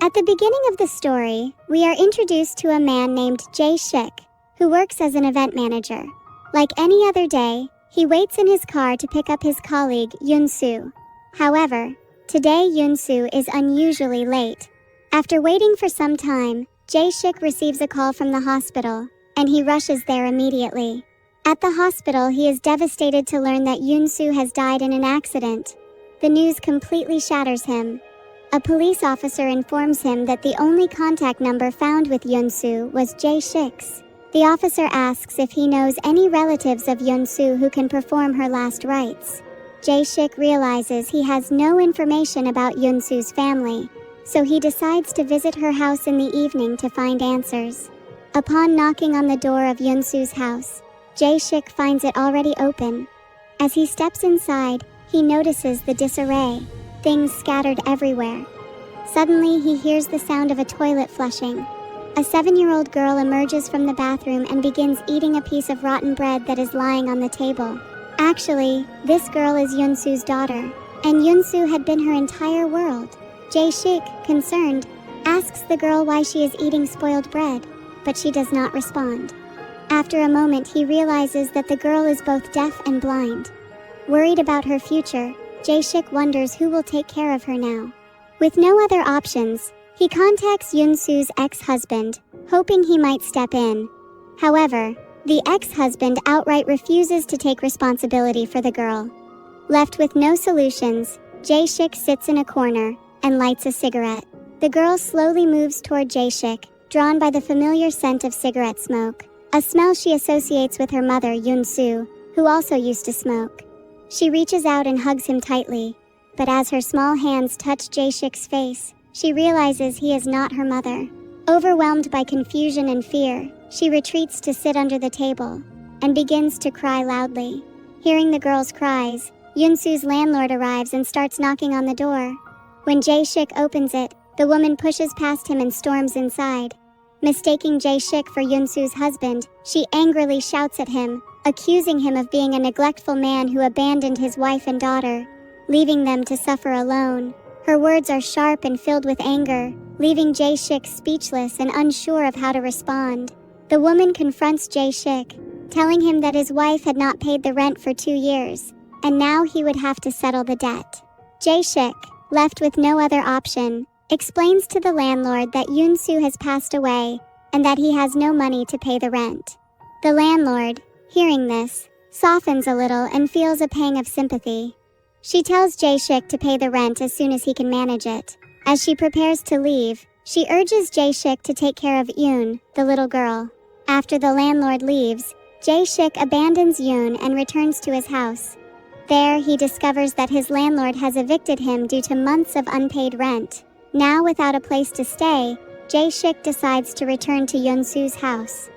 At the beginning of the story, we are introduced to a man named Jae-shik, who works as an event manager. Like any other day, he waits in his car to pick up his colleague Yoon-soo. However, today Yoon-soo is unusually late. After waiting for some time, Jae-shik receives a call from the hospital, and he rushes there immediately. At the hospital, he is devastated to learn that Yoon-soo has died in an accident. The news completely shatters him. A police officer informs him that the only contact number found with Yoon-soo was Jae-shik's. The officer asks if he knows any relatives of Yoon-soo who can perform her last rites. Jae-shik realizes he has no information about Yoon-soo's family, so he decides to visit her house in the evening to find answers. Upon knocking on the door of Yoon-soo's house, Jae-shik finds it already open. As he steps inside, he notices the disarray, things scattered everywhere. Suddenly, he hears the sound of a toilet flushing. A 7-year-old girl emerges from the bathroom and begins eating a piece of rotten bread that is lying on the table. Actually, this girl is Yoon-soo's daughter, and Yoon-soo had been her entire world. Jae-shik, concerned, asks the girl why she is eating spoiled bread, but she does not respond. After a moment, he realizes that the girl is both deaf and blind. Worried about her future, Jae-shik wonders who will take care of her now. With no other options, he contacts Yoon-soo's ex-husband, hoping he might step in. However, the ex-husband outright refuses to take responsibility for the girl. Left with no solutions, Jae-shik sits in a corner and lights a cigarette. The girl slowly moves toward Jae-shik, drawn by the familiar scent of cigarette smoke, a smell she associates with her mother, Yoon-soo, who also used to smoke. She reaches out and hugs him tightly, but as her small hands touch Jae-shik's face, she realizes he is not her mother. Overwhelmed by confusion and fear, she retreats to sit under the table and begins to cry loudly. Hearing the girl's cries, Yoon-soo's landlord arrives and starts knocking on the door. When Jae-shik opens it, the woman pushes past him and storms inside. Mistaking Jae-shik for Yoon-soo's husband, she angrily shouts at him, accusing him of being a neglectful man who abandoned his wife and daughter, leaving them to suffer alone. Her words are sharp and filled with anger, leaving Jae-shik speechless and unsure of how to respond. The woman confronts Jae-shik, telling him that his wife had not paid the rent for 2 years, and now he would have to settle the debt. Jae-shik, left with no other option, explains to the landlord that Yoon-soo has passed away and that he has no money to pay the rent. The landlord, hearing this, softens a little and feels a pang of sympathy. She tells Jae-shik to pay the rent as soon as he can manage it. As she prepares to leave, she urges Jae-shik to take care of Yoon, the little girl. After the landlord leaves, Jae-shik abandons Yoon and returns to his house. There, he discovers that his landlord has evicted him due to months of unpaid rent. Now without a place to stay, Jae-shik decides to return to Yoon-soo's house.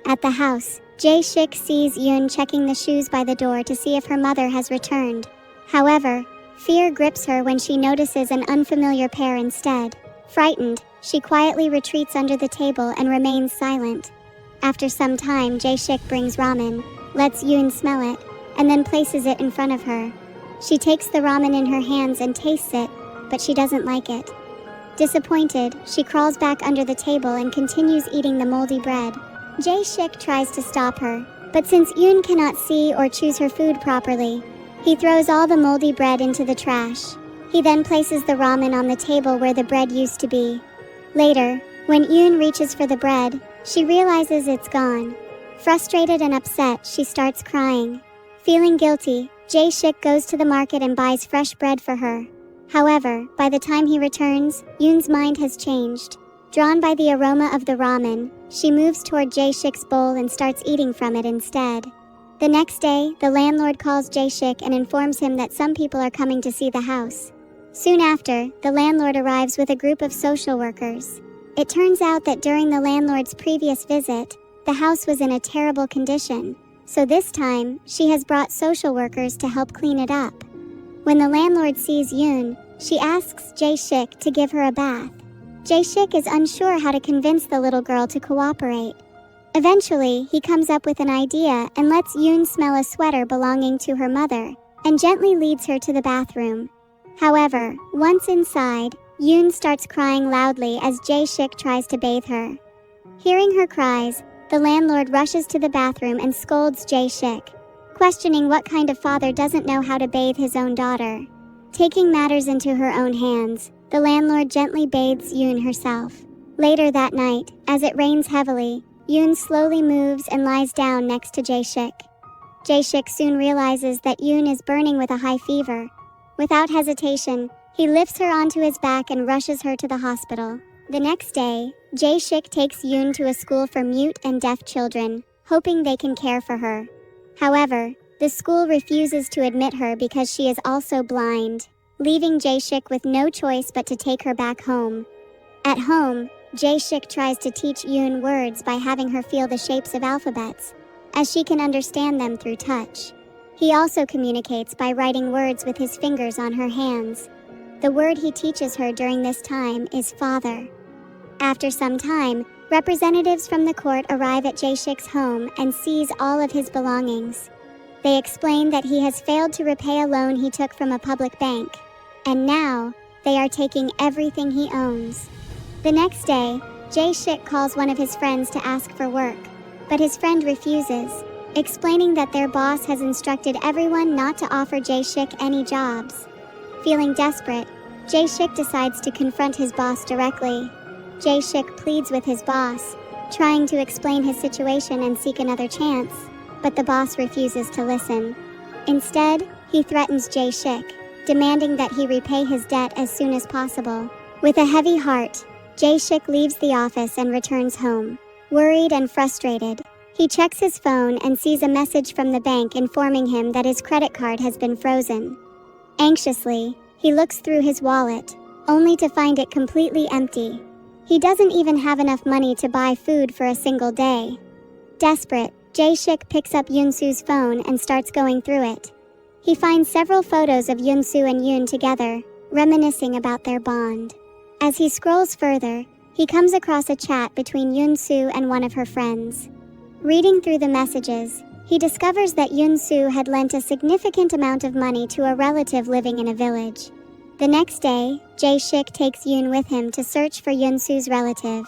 At the house, Jae-shik sees Yoon checking the shoes by the door to see if her mother has returned. However, fear grips her when she notices an unfamiliar pair instead. Frightened, she quietly retreats under the table and remains silent. After some time, Jae-shik brings ramen, lets Yoon smell it, and then places it in front of her. She takes the ramen in her hands and tastes it, but she doesn't like it. Disappointed, she crawls back under the table and continues eating the moldy bread. Jae-shik tries to stop her, but since Yoon cannot see or choose her food properly, he throws all the moldy bread into the trash. He then places the ramen on the table where the bread used to be. Later, when Yoon reaches for the bread, she realizes it's gone. Frustrated and upset, she starts crying. Feeling guilty, Jae-shik goes to the market and buys fresh bread for her. However, by the time he returns, Yoon's mind has changed. Drawn by the aroma of the ramen, she moves toward Jae-shik's bowl and starts eating from it instead. The next day, the landlord calls Jae-shik and informs him that some people are coming to see the house. Soon after, the landlord arrives with a group of social workers. It turns out that during the landlord's previous visit, the house was in a terrible condition, so this time, she has brought social workers to help clean it up. When the landlord sees Yoon, she asks Jae-shik to give her a bath. Jae-shik is unsure how to convince the little girl to cooperate. Eventually, he comes up with an idea and lets Yoon smell a sweater belonging to her mother, and gently leads her to the bathroom. However, once inside, Yoon starts crying loudly as Jae-shik tries to bathe her. Hearing her cries, the landlord rushes to the bathroom and scolds Jae-shik, questioning what kind of father doesn't know how to bathe his own daughter. Taking matters into her own hands, the landlord gently bathes Yoon herself. Later that night, as it rains heavily, Yoon slowly moves and lies down next to Jae-shik. Jae-shik soon realizes that Yoon is burning with a high fever. Without hesitation, he lifts her onto his back and rushes her to the hospital. The next day, Jae-shik takes Yoon to a school for mute and deaf children, hoping they can care for her. However, the school refuses to admit her because she is also blind, leaving Jae-shik with no choice but to take her back home. At home, Jae-shik tries to teach Yoon words by having her feel the shapes of alphabets, as she can understand them through touch. He also communicates by writing words with his fingers on her hands. The word he teaches her during this time is father. After some time, representatives from the court arrive at Jae-shik's home and seize all of his belongings. They explain that he has failed to repay a loan he took from a public bank, and now they are taking everything he owns. The next day, Jae-shik calls one of his friends to ask for work, but his friend refuses, explaining that their boss has instructed everyone not to offer Jae-shik any jobs. Feeling desperate, Jae-shik decides to confront his boss directly. Jae-shik pleads with his boss, trying to explain his situation and seek another chance, but the boss refuses to listen. Instead, he threatens Jae-shik, demanding that he repay his debt as soon as possible. With a heavy heart, Jae-shik leaves the office and returns home. Worried and frustrated, he checks his phone and sees a message from the bank informing him that his credit card has been frozen. Anxiously, he looks through his wallet, only to find it completely empty. He doesn't even have enough money to buy food for a single day. Desperate, Jae-shik picks up Yoon-soo's phone and starts going through it. He finds several photos of Yoon-soo and Yoon together, reminiscing about their bond. As he scrolls further, he comes across a chat between Yoon-soo and one of her friends. Reading through the messages, he discovers that Yoon-soo had lent a significant amount of money to a relative living in a village. The next day, Jae-shik takes Yoon with him to search for Yoon-soo's relative.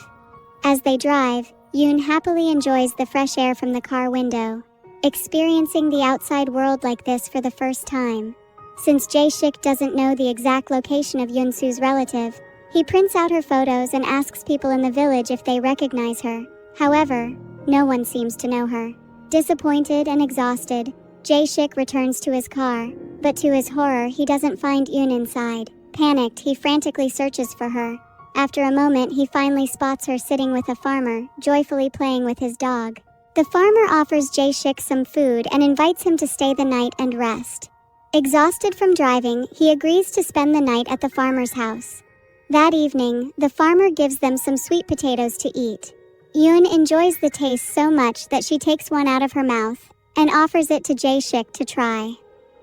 As they drive, Yoon happily enjoys the fresh air from the car window, experiencing the outside world like this for the first time. Since Jae-shik doesn't know the exact location of Yoon-soo's relative, he prints out her photos and asks people in the village if they recognize her. However, no one seems to know her. Disappointed and exhausted, Jae-shik returns to his car, but to his horror he doesn't find Yoon inside. Panicked, he frantically searches for her. After a moment, he finally spots her sitting with a farmer, joyfully playing with his dog. The farmer offers Jae-shik some food and invites him to stay the night and rest. Exhausted from driving, he agrees to spend the night at the farmer's house. That evening, the farmer gives them some sweet potatoes to eat. Yoon enjoys the taste so much that she takes one out of her mouth and offers it to Jae-shik to try.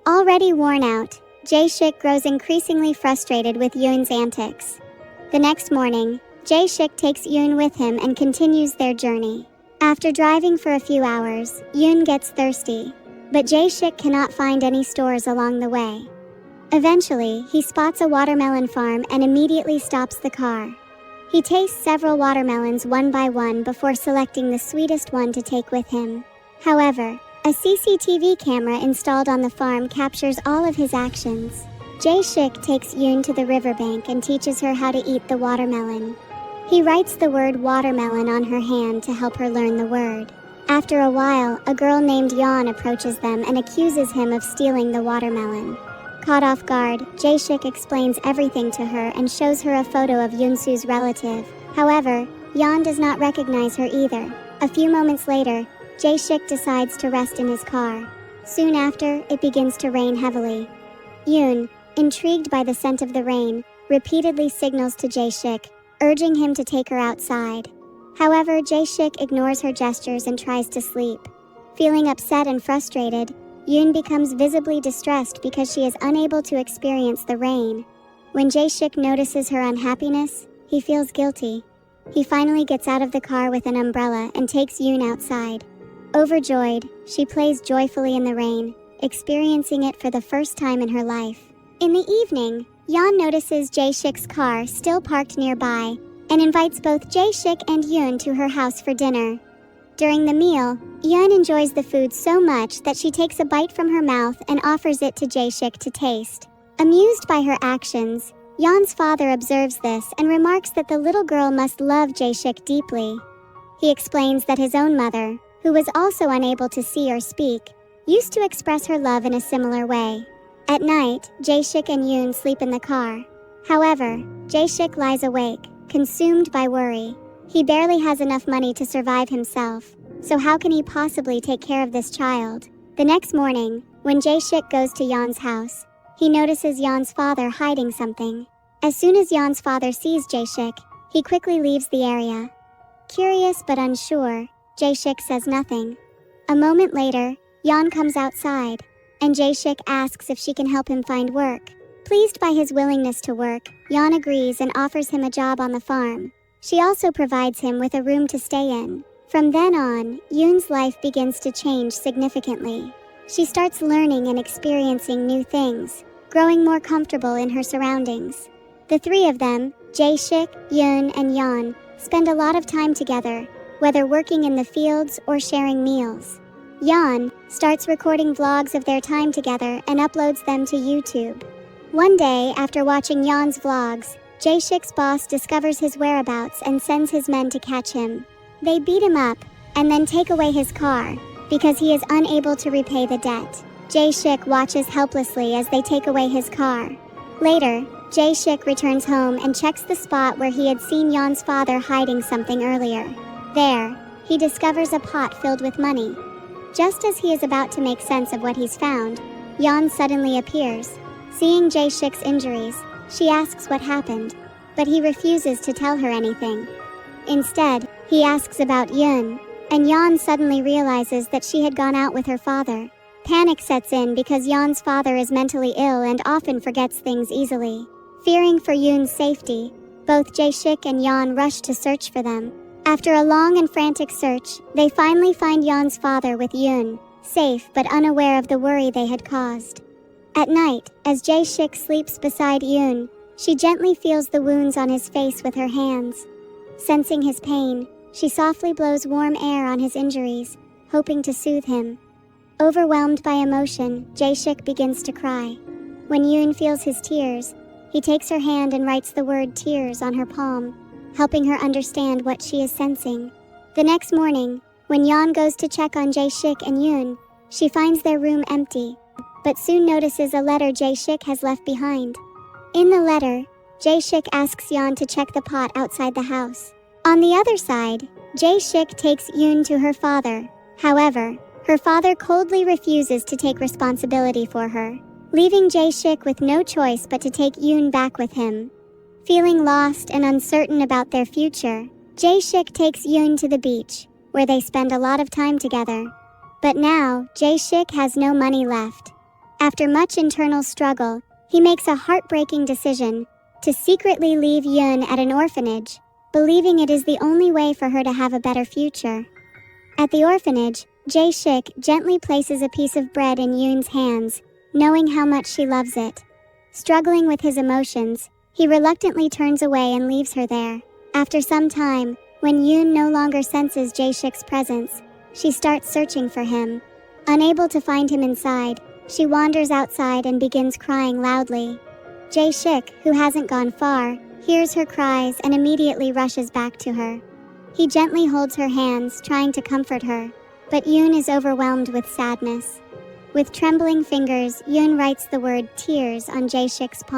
Already worn out, Jae-shik grows increasingly frustrated with Yoon's antics. The next morning, Jae-shik takes Yoon with him and continues their journey. After driving for a few hours, Yoon gets thirsty, but Jae-shik cannot find any stores along the way. Eventually, he spots a watermelon farm and immediately stops the car. He tastes several watermelons one by one before selecting the sweetest one to take with him. However, a CCTV camera installed on the farm captures all of his actions. Jae-shik takes Yoon to the riverbank and teaches her how to eat the watermelon. He writes the word watermelon on her hand to help her learn the word. After a while, a girl named Yeon approaches them and accuses him of stealing the watermelon. Caught off guard, Jae-shik explains everything to her and shows her a photo of Yoon-soo's relative. However, Yeon does not recognize her either. A few moments later, Jae-shik decides to rest in his car. Soon after, it begins to rain heavily. Yoon, intrigued by the scent of the rain, repeatedly signals to Jae-shik, urging him to take her outside. However, Jae-shik ignores her gestures and tries to sleep. Feeling upset and frustrated, Yoon becomes visibly distressed because she is unable to experience the rain. When Jae-shik notices her unhappiness, he feels guilty. He finally gets out of the car with an umbrella and takes Yoon outside. Overjoyed, she plays joyfully in the rain, experiencing it for the first time in her life. In the evening, Yeon notices Jae-shik's car still parked nearby and invites both Jae-shik and Yoon to her house for dinner. During the meal, Yeon enjoys the food so much that she takes a bite from her mouth and offers it to Jae-shik to taste. Amused by her actions, Yeon's father observes this and remarks that the little girl must love Jae-shik deeply. He explains that his own mother, who was also unable to see or speak, used to express her love in a similar way. At night, Jae-shik and Yoon sleep in the car. However, Jae-shik lies awake, consumed by worry. He barely has enough money to survive himself, so how can he possibly take care of this child? The next morning, when Jae-shik goes to Yeon's house, he notices Yeon's father hiding something. As soon as Yeon's father sees Jae-shik, he quickly leaves the area. Curious but unsure, Jae-shik says nothing. A moment later, Yeon comes outside, and Jae-shik asks if she can help him find work. Pleased by his willingness to work, Yeon agrees and offers him a job on the farm. She also provides him with a room to stay in. From then on, Yoon's life begins to change significantly. She starts learning and experiencing new things, growing more comfortable in her surroundings. The three of them, Jae-shik, Yoon, and Yeon, spend a lot of time together, whether working in the fields or sharing meals. Yeon starts recording vlogs of their time together and uploads them to YouTube. One day, after watching Yeon's vlogs, Jae-shik's boss discovers his whereabouts and sends his men to catch him. They beat him up and then take away his car because he is unable to repay the debt. Jae-shik watches helplessly as they take away his car. Later, Jae-shik returns home and checks the spot where he had seen Yeon's father hiding something earlier. There, he discovers a pot filled with money. Just as he is about to make sense of what he's found, Yeon suddenly appears. Seeing Jae-shik's injuries, she asks what happened, but he refuses to tell her anything. Instead, he asks about Yoon, and Yeon suddenly realizes that she had gone out with her father. Panic sets in because Yeon's father is mentally ill and often forgets things easily. Fearing for Yoon's safety, both Jae-shik and Yeon rush to search for them. After a long and frantic search, they finally find Yeon's father with Yoon, safe but unaware of the worry they had caused. At night, as Jae-shik sleeps beside Yoon, she gently feels the wounds on his face with her hands. Sensing his pain, she softly blows warm air on his injuries, hoping to soothe him. Overwhelmed by emotion, Jae-shik begins to cry. When Yoon feels his tears, he takes her hand and writes the word tears on her palm, helping her understand what she is sensing. The next morning, when Yeon goes to check on Jae-shik and Yoon, she finds their room empty, but soon notices a letter Jae-shik has left behind. In the letter, Jae-shik asks Yeon to check the pot outside the house. On the other side, Jae-shik takes Yoon to her father. However, her father coldly refuses to take responsibility for her, leaving Jae-shik with no choice but to take Yoon back with him. Feeling lost and uncertain about their future, Jae-shik takes Yoon to the beach, where they spend a lot of time together. But now, Jae-shik has no money left. After much internal struggle, he makes a heartbreaking decision to secretly leave Yoon at an orphanage, believing it is the only way for her to have a better future. At the orphanage, Jae-shik gently places a piece of bread in Yoon's hands, knowing how much she loves it. Struggling with his emotions, he reluctantly turns away and leaves her there. After some time, when Yoon no longer senses Jae-shik's presence, she starts searching for him. Unable to find him inside, she wanders outside and begins crying loudly. Jae-shik, who hasn't gone far, hears her cries and immediately rushes back to her. He gently holds her hands, trying to comfort her, but Yoon is overwhelmed with sadness. With trembling fingers, Yoon writes the word tears on Jae-shik's palm.